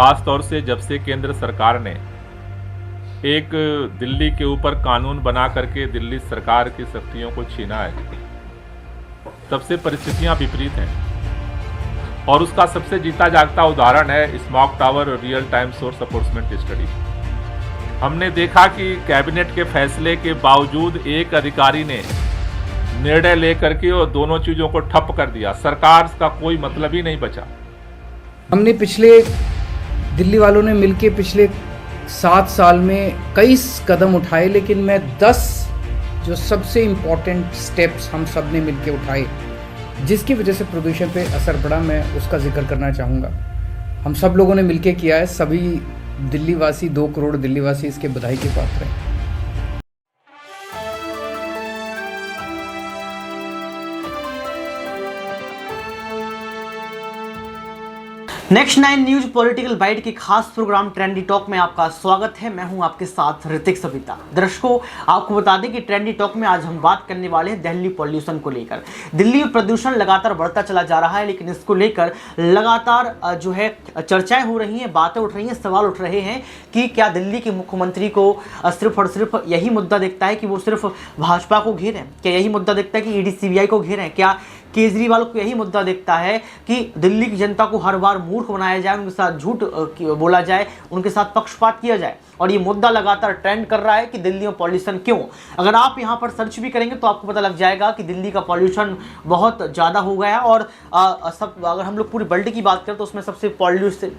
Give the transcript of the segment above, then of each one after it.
खास तौर से जब से केंद्र सरकार ने एक दिल्ली के ऊपर कानून बना करके दिल्ली सरकार की शक्तियों को छीना है, तब से परिस्थितियां विपरीत हैं। और उसका सबसे जीता जागता उदाहरण है smog tower real time source apportionment study. हमने देखा कि कैबिनेट के फैसले के बावजूद एक अधिकारी ने निर्णय लेकर के और दोनों चीजों को ठप कर दिया। सरकार का कोई मतलब ही नहीं बचा। हमने दिल्ली वालों ने मिलकर पिछले 7 साल में कई कदम उठाए, लेकिन मैं 10 जो सबसे इम्पोर्टेंट स्टेप्स हम सब ने मिलकर उठाए जिसकी वजह से प्रदूषण पे असर पड़ा, मैं उसका जिक्र करना चाहूँगा। हम सब लोगों ने मिलकर किया है। सभी दिल्ली वासी, 2 करोड़ दिल्ली वासी इसके बधाई के पात्र हैं। नेक्स्ट 9 न्यूज पॉलिटिकल बाइट के खास प्रोग्राम ट्रेंडी टॉक में आपका स्वागत है। मैं हूं आपके साथ ऋतिक सविता। दर्शकों, आपको बता दें कि ट्रेंडी टॉक में आज हम बात करने वाले हैं दिल्ली पॉल्यूशन को लेकर। दिल्ली में प्रदूषण लगातार बढ़ता चला जा रहा है, लेकिन इसको लेकर लगातार जो है चर्चाएं हो रही हैं, बातें उठ रही हैं, सवाल उठ रहे हैं कि क्या दिल्ली के मुख्यमंत्री को सिर्फ और सिर्फ यही मुद्दा दिखता है कि वो सिर्फ भाजपा को घेरें? क्या यही मुद्दा दिखता है कि ईडी सीबीआई को घेरें? क्या केजरीवाल को यही मुद्दा दिखता है कि दिल्ली की जनता को हर बार मूर्ख बनाया जाए, उनके साथ झूठ बोला जाए, उनके साथ पक्षपात किया जाए? और ये मुद्दा लगातार ट्रेंड कर रहा है कि दिल्ली में पॉल्यूशन क्यों। अगर आप यहाँ पर सर्च भी करेंगे तो आपको पता लग जाएगा कि दिल्ली का पॉल्यूशन बहुत ज़्यादा हो गया है। और अगर हम लोग पूरी वर्ल्ड की बात करें तो उसमें सबसे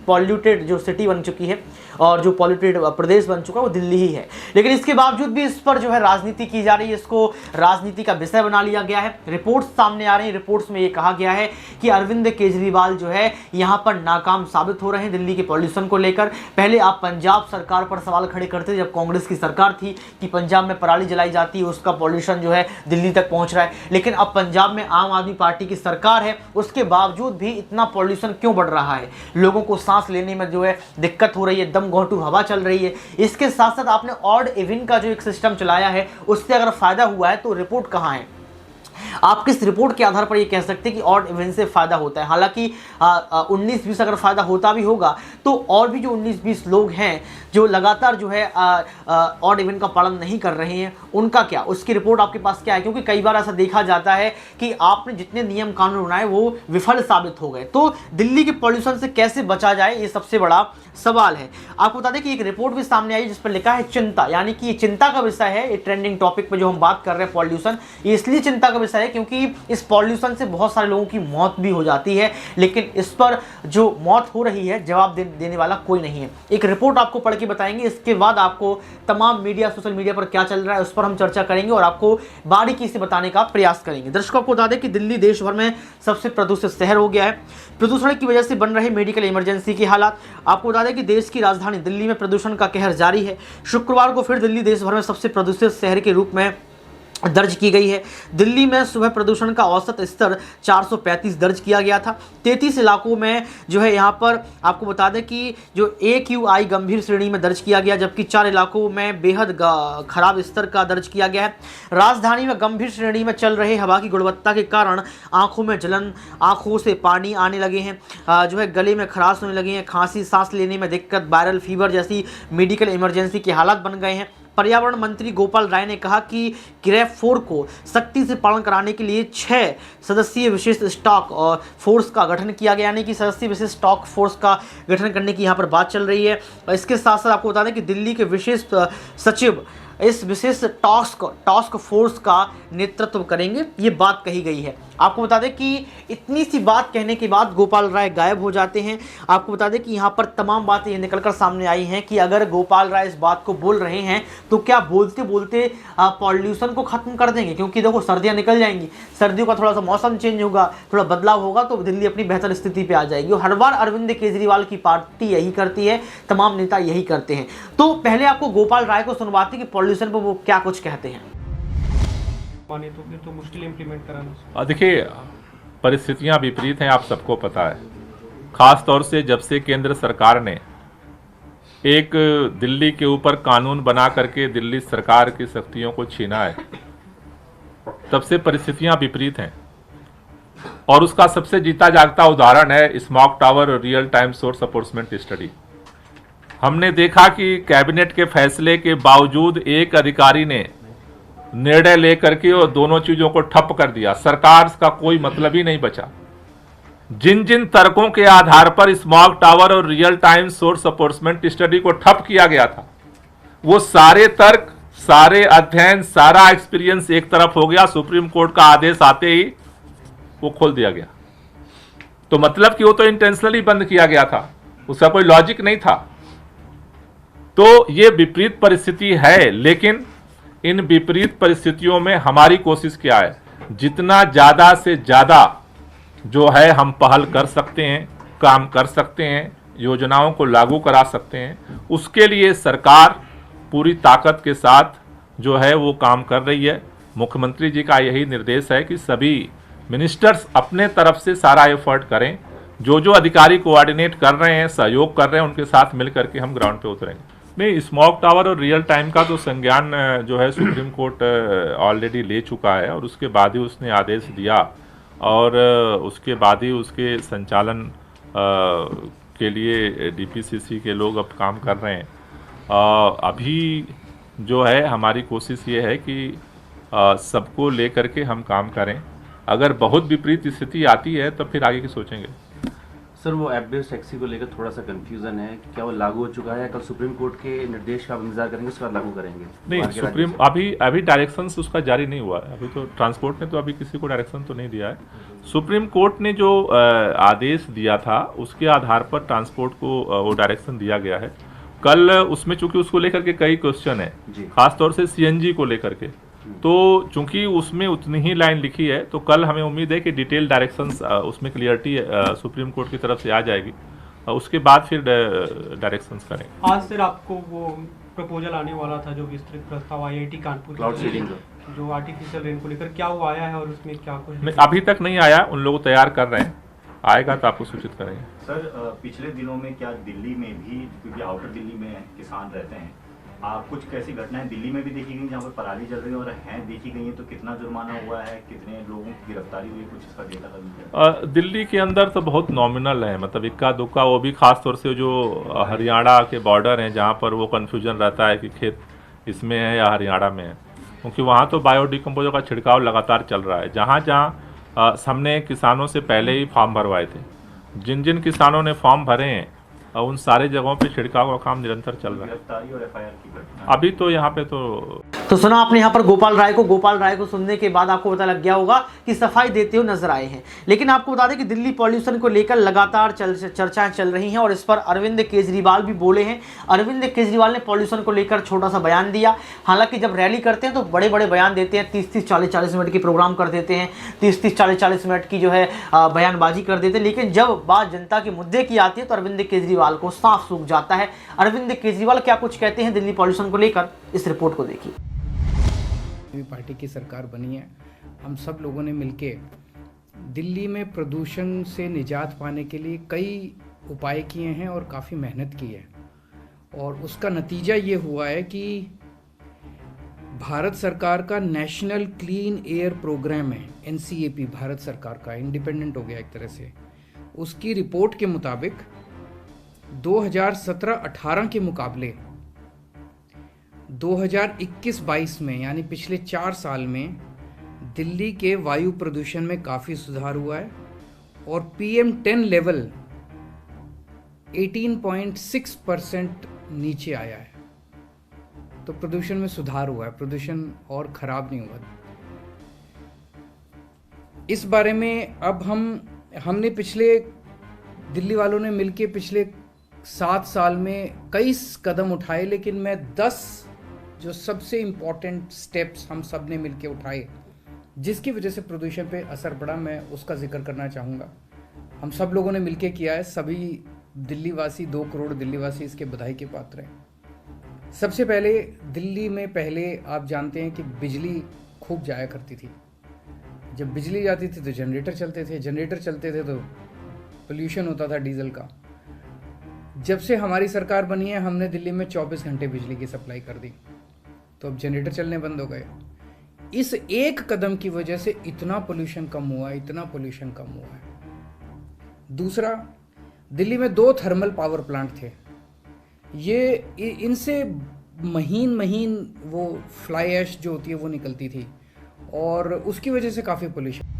पॉल्यूटेड जो सिटी बन चुकी है और जो पॉल्यूटेड प्रदेश बन चुका है वो दिल्ली ही है। लेकिन इसके बावजूद भी इस पर जो है राजनीति की जा रही है, इसको राजनीति का विषय बना लिया गया है। रिपोर्ट्स सामने आ रही हैं, रिपोर्ट्स में ये कहा गया है कि अरविंद केजरीवाल जो है यहाँ पर नाकाम साबित हो रहे हैं दिल्ली के पॉल्यूशन को लेकर। पहले आप पंजाब सरकार पर सवाल खड़े करते जब कांग्रेस की सरकार थी कि पंजाब में पराली जलाई जाती है, उसका पॉल्यूशन जो है दिल्ली तक पहुंच रहा है। लेकिन अब पंजाब में आम आदमी पार्टी की सरकार है, उसके बावजूद भी इतना पॉल्यूशन क्यों बढ़ रहा है? लोगों को सांस लेने में जो है दिक्कत हो रही है, दम घोंटू हवा चल रही है। इसके साथ साथ आपने ऑड इवन का जो एक सिस्टम चलाया है, उससे अगर फायदा हुआ है तो रिपोर्ट कहाँ है? आप किस रिपोर्ट के आधार पर ये कह सकते हैं कि ऑड इवन से फायदा होता है? हालांकि 19-20 अगर फायदा होता भी होगा तो और भी जो 19-20 लोग हैं जो लगातार जो है ऑड इवन का पालन नहीं कर रहे हैं, उनका क्या? उसकी रिपोर्ट आपके पास क्या है? क्योंकि कई बार ऐसा देखा जाता है कि आपने जितने नियम कानून बनाए वो विफल साबित हो गए। तो दिल्ली के पॉल्यूशन से कैसे बचा जाए, ये सबसे बड़ा सवाल है। आपको बता दें कि एक रिपोर्ट भी सामने आई जिस पर लिखा है चिंता, यानी कि ये चिंता का विषय है। ये ट्रेंडिंग टॉपिक पे जो हम बात कर रहे हैं पॉल्यूशन, ये इसलिए चिंता का विषय है क्योंकि इस पॉल्यूशन से बहुत सारे लोगों की मौत भी हो जाती है, लेकिन इस पर जो मौत हो रही है जवाब देने वाला कोई नहीं है। एक रिपोर्ट आपको पढ़ के बताएंगे, इसके बाद आपको तमाम मीडिया, सोशल मीडिया पर क्या चल रहा है उस पर हम चर्चा करेंगे और आपको बारीकी से बताने का प्रयास करेंगे। दर्शकों, आपको बता दें कि दिल्ली देश भर में सबसे प्रदूषित शहर हो गया है। प्रदूषण की वजह से बन रहे मेडिकल इमरजेंसी के हालात। आपको बता दें कि देश की राजधानी दिल्ली में प्रदूषण का कहर जारी है। शुक्रवार को फिर दिल्ली देश भर में सबसे प्रदूषित शहर के रूप में दर्ज की गई है। दिल्ली में सुबह प्रदूषण का औसत स्तर 435 दर्ज किया गया था। 33 इलाकों में जो है यहाँ पर आपको बता दें कि जो AQI गंभीर श्रेणी में दर्ज किया गया, जबकि 4 इलाकों में बेहद खराब स्तर का दर्ज किया गया है। राजधानी में गंभीर श्रेणी में चल रहे हवा की गुणवत्ता के कारण आंखों में जलन, आंखों से पानी आने लगे हैं, जो है गले में खराश होने लगे हैं, खांसी, सांस लेने में दिक्कत, वायरल फीवर जैसी मेडिकल इमरजेंसी के हालात बन गए हैं। पर्यावरण मंत्री गोपाल राय ने कहा कि ग्रेफ 4 को सख्ती से पालन कराने के लिए 6 सदस्यीय विशेष स्टॉक फोर्स का गठन किया गया, यानी कि सदस्यीय विशेष स्टॉक फोर्स का गठन करने की यहाँ पर बात चल रही है। इसके साथ साथ आपको बता दें कि दिल्ली के विशेष सचिव इस विशेष टास्क फोर्स का नेतृत्व करेंगे, ये बात कही गई है। आपको बता दें कि इतनी सी बात कहने के बाद गोपाल राय गायब हो जाते हैं। आपको बता दें कि यहाँ पर तमाम बातें ये निकलकर सामने आई हैं कि अगर गोपाल राय इस बात को बोल रहे हैं तो क्या बोलते बोलते पॉल्यूशन को ख़त्म कर देंगे? क्योंकि देखो सर्दियाँ निकल जाएंगी, सर्दियों का थोड़ा सा मौसम चेंज होगा, थोड़ा बदलाव होगा तो दिल्ली अपनी बेहतर स्थिति पर आ जाएगी। और हर बार अरविंद केजरीवाल की पार्टी यही करती है, तमाम नेता यही करते हैं। तो पहले आपको गोपाल राय को सुनवाते कि पॉल्यूशन पर वो क्या कुछ कहते हैं। तो फिर तो मुश्किल इम्प्लीमेंट कराना। देखिए, परिस्थितियां विपरीत हैं, आप सबको पता है। खास तौर से जब से केंद्र सरकार ने एक दिल्ली के ऊपर कानून बना करके दिल्ली सरकार की शक्तियों को छीना है, तब से परिस्थितियां विपरीत हैं। और उसका सबसे जीता जागता उदाहरण है smog tower real time source apportionment study. हमने देखा कि कैबिनेट के फैसले के बावजूद एक अधिकारी ने निर्णय लेकर के और दोनों चीजों को ठप कर दिया। सरकार का कोई मतलब ही नहीं बचा। जिन जिन तर्कों के आधार पर स्मॉग टावर और रियल टाइम सोर्स अपोर्समेंट स्टडी को ठप किया गया था, वो सारे तर्क, सारे अध्ययन, सारा एक्सपीरियंस एक तरफ हो गया। सुप्रीम कोर्ट का आदेश आते ही वो खोल दिया गया। तो मतलब कि वो तो इंटेंशनली बंद किया गया था, उसका कोई लॉजिक नहीं था। तो ये विपरीत परिस्थिति है, लेकिन इन विपरीत परिस्थितियों में हमारी कोशिश क्या है, जितना ज्यादा से ज्यादा जो है हम पहल कर सकते हैं, काम कर सकते हैं, योजनाओं को लागू करा सकते हैं, उसके लिए सरकार पूरी ताकत के साथ जो है वो काम कर रही है। मुख्यमंत्री जी का यही निर्देश है कि सभी मिनिस्टर्स अपने तरफ से सारा एफर्ट करें। जो जो अधिकारी कोऑर्डिनेट कर रहे हैं, सहयोग कर रहे हैं, उनके साथ मिल करके हम ग्राउंड पे उतरेंगे। नहीं, स्मॉग टावर और रियल टाइम का तो संज्ञान जो है सुप्रीम कोर्ट ऑलरेडी ले चुका है और उसके बाद ही उसने आदेश दिया और उसके बाद ही उसके संचालन के लिए डीपीसीसी के लोग अब काम कर रहे हैं। अभी जो है हमारी कोशिश ये है कि सबको ले करके हम काम करें। अगर बहुत विपरीत स्थिति आती है तब फिर आगे की सोचेंगे। सर, वो ऐप बेस्ड टैक्सी को लेकर थोड़ा सा कंफ्यूजन है, क्या वो लागू हो चुका है? कल सुप्रीम कोर्ट के निर्देश का आप इंतजार करेंगे, उसके बाद लागू करेंगे? नहीं, सुप्रीम अभी डायरेक्शंस उसका जारी नहीं हुआ है। अभी तो ट्रांसपोर्ट ने तो अभी किसी को डायरेक्शन तो नहीं दिया है। सुप्रीम कोर्ट ने जो आदेश दिया था उसके आधार पर ट्रांसपोर्ट को वो डायरेक्शन दिया गया है। कल उसमें चूंकि उसको लेकर के कई क्वेश्चन है, खासतौर से सीएनजी को लेकर के, तो चूंकि उसमें उतनी ही लाइन लिखी है, तो कल हमें उम्मीद है कि डिटेल डायरेक्शंस उसमें क्लियरिटी सुप्रीम कोर्ट की तरफ से आ जाएगी, उसके बाद फिर डायरेक्शंस करेंगे। आज सर आपको वो प्रपोजल आने वाला था जो विस्तृत प्रस्ताव आईआईटी कानपुर क्लाउड सीडिंग जो आर्टिफिशियल रेन को लेकर, क्या वो आया है और उसमें क्या कुछ? नहीं, अभी तक नहीं आया, उन लोग तैयार कर रहे हैं, आएगा तो आपको सूचित करेंगे। सर, पिछले दिनों में क्या दिल्ली में भी, क्योंकि आउटर दिल्ली में किसान रहते हैं, कुछ कैसी घटनाएं दिल्ली में भी देखी गई जहाँ पर पराली जल रही है और हैं देखी गई है, तो कितना जुर्माना हुआ है, कितने लोगों की गिरफ्तारी हुई, कुछ इसका डेटा लगा? दिल्ली के अंदर तो बहुत नॉमिनल है, मतलब इक्का दुक्का, वो भी खास तौर से जो हरियाणा के बॉर्डर हैं जहाँ पर वो कन्फ्यूजन रहता है कि खेत इसमें है या हरियाणा में है, क्योंकि वहाँ तो बायोडिकम्पोजर का छिड़काव लगातार चल रहा है। जहाँ जहाँ हमने किसानों से पहले ही फॉर्म भरवाए थे, जिन जिन किसानों ने फॉर्म भरे हैं उन सारे जगहों पे छिड़काव का काम निरंतर चल रहा है। गिरफ्तारी और एफआईआर की घटना अभी तो यहाँ पे तो सुना आपने यहाँ पर गोपाल राय को सुनने के बाद आपको पता लग गया होगा कि सफाई देते हुए नजर आए हैं। लेकिन आपको बता दें कि दिल्ली पॉल्यूशन को लेकर लगातार चर्चाएं चल रही हैं और इस पर अरविंद केजरीवाल भी बोले हैं। अरविंद केजरीवाल ने पॉल्यूशन को लेकर छोटा सा बयान दिया। हालांकि जब रैली करते हैं तो बड़े बड़े बयान देते हैं, 30-30, 40-40 मिनट की प्रोग्राम कर देते हैं, 30-30, 40-40 मिनट की जो है बयानबाजी कर देते हैं। लेकिन जब बात जनता के मुद्दे की आती है तो अरविंद केजरीवाल को साफ सूख जाता है। अरविंद केजरीवाल क्या कुछ कहते हैं दिल्ली पॉल्यूशन को लेकर, इस रिपोर्ट को देखिए। पार्टी की सरकार बनी है, हम सब लोगों ने मिलके दिल्ली में प्रदूषण से निजात पाने के लिए कई उपाय किए हैं और काफ़ी मेहनत की है, और उसका नतीजा ये हुआ है कि भारत सरकार का नेशनल क्लीन एयर प्रोग्राम है, NCAP, भारत सरकार का इंडिपेंडेंट हो गया एक तरह से। उसकी रिपोर्ट के मुताबिक 2017-18 के मुकाबले 2021-22 में, यानी पिछले 4 साल में दिल्ली के वायु प्रदूषण में काफ़ी सुधार हुआ है और PM10 लेवल 18.6% नीचे आया है। तो प्रदूषण में सुधार हुआ है, प्रदूषण और ख़राब नहीं हुआ। इस बारे में अब हमने दिल्ली वालों ने मिलके पिछले 7 साल में कई कदम उठाए, लेकिन मैं 10 जो सबसे इम्पॉर्टेंट स्टेप्स हम सब ने मिलके उठाए जिसकी वजह से प्रदूषण पे असर पड़ा, मैं उसका जिक्र करना चाहूँगा। हम सब लोगों ने मिलके किया है, सभी दिल्ली वासी, 2 करोड़ दिल्ली वासी इसके बधाई के पात्र हैं। सबसे पहले दिल्ली में पहले आप जानते हैं कि बिजली खूब जाया करती थी। जब बिजली जाती थी तो जनरेटर चलते थे तो पोल्यूशन होता था डीजल का। जब से हमारी सरकार बनी है हमने दिल्ली में 24 घंटे बिजली की सप्लाई कर दी, तो अब जनरेटर चलने बंद हो गए। इस एक कदम की वजह से इतना पोल्यूशन कम हुआ है। दूसरा, दिल्ली में 2 थर्मल पावर प्लांट थे, इनसे महीन महीन वो फ्लाई ऐश जो होती है वो निकलती थी और उसकी वजह से काफ़ी पोल्यूशन।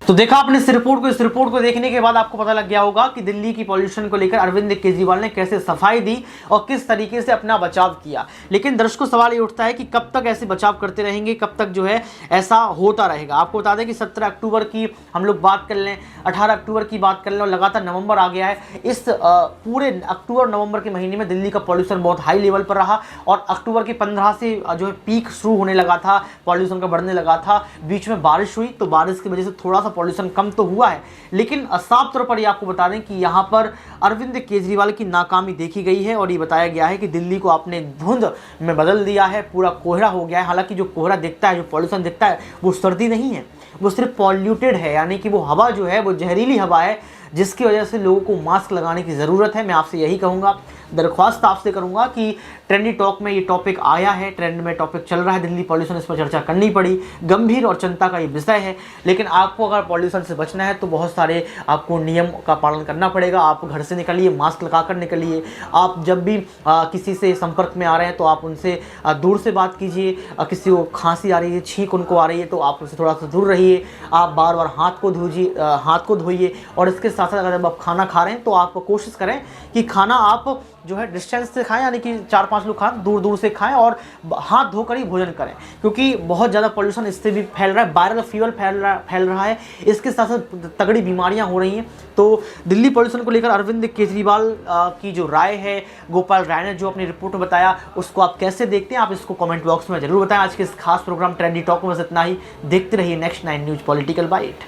तो देखा आपने इस रिपोर्ट को देखने के बाद आपको पता लग गया होगा कि दिल्ली की पॉल्यूशन को लेकर अरविंद केजरीवाल ने कैसे सफाई दी और किस तरीके से अपना बचाव किया। लेकिन दर्शकों सवाल ये उठता है कि कब तक ऐसे बचाव करते रहेंगे, कब तक जो है ऐसा होता रहेगा। आपको बता दें कि 17 अक्टूबर की हम लोग बात कर लें, 18 अक्टूबर की बात कर लें और लगातार नवंबर आ गया है। इस पूरे अक्टूबर नवंबर के महीने में दिल्ली का पॉल्यूशन बहुत हाई लेवल पर रहा और अक्टूबर के 15 से जो है पीक शुरू होने लगा था, पॉल्यूशन का बढ़ने लगा था। बीच में बारिश हुई तो बारिश की वजह से थोड़ा सा पॉल्यूशन कम तो हुआ है, लेकिन साफ तौर पर ये आपको बता दें कि यहाँ पर अरविंद केजरीवाल की नाकामी देखी गई है और ये बताया गया है कि दिल्ली को आपने धुंध में बदल दिया है, पूरा कोहरा हो गया है। हालांकि जो कोहरा दिखता है, जो पॉल्यूशन दिखता है, वो सर्दी नहीं है, वो सिर्फ पॉल्यूटेड है, यानी कि वो हवा जो है वो जहरीली हवा है, जिसकी वजह से लोगों को मास्क लगाने की ज़रूरत है। मैं आपसे यही कहूँगा, दरख्वास्त आपसे करूँगा कि ट्रेंडी टॉक में ये टॉपिक आया है, ट्रेंड में टॉपिक चल रहा है दिल्ली पॉल्यूशन, इस पर चर्चा करनी पड़ी। गंभीर और चिंता का ये विषय है, लेकिन आपको अगर पॉल्यूशन से बचना है तो बहुत सारे आपको नियम का पालन करना पड़ेगा। आप घर से निकलिए, मास्क लगा कर निकलिए। आप जब भी किसी से संपर्क में आ रहे हैं तो आप उनसे दूर से बात कीजिए। किसी को खांसी आ रही है, छींक उनको आ रही है तो आप उनसे थोड़ा सा दूर रहिए। आप बार बार हाथ को धोइए और इसके साथ साथ अगर आप खाना खा रहे हैं तो आप कोशिश करें कि खाना आप जो है डिस्टेंस से खाएं, यानी कि 4-5 लोग खाएं, दूर दूर से खाएं और हाथ धोकर ही भोजन करें, क्योंकि बहुत ज़्यादा पॉल्यूशन इससे भी फैल रहा है, वायरल फीवर फैल रहा है। इसके साथ साथ तगड़ी बीमारियां हो रही हैं। तो दिल्ली पॉल्यूशन को लेकर अरविंद केजरीवाल की जो राय है, गोपाल राय ने जो अपनी रिपोर्ट में बताया, उसको आप कैसे देखते हैं, आप इसको कमेंट बॉक्स में जरूर बताएं। आज के इस खास प्रोग्राम ट्रेंडी टॉक में बस इतना ही। देखते रहिए नेक्स्ट 9 न्यूज़ पॉलिटिकल बाइट।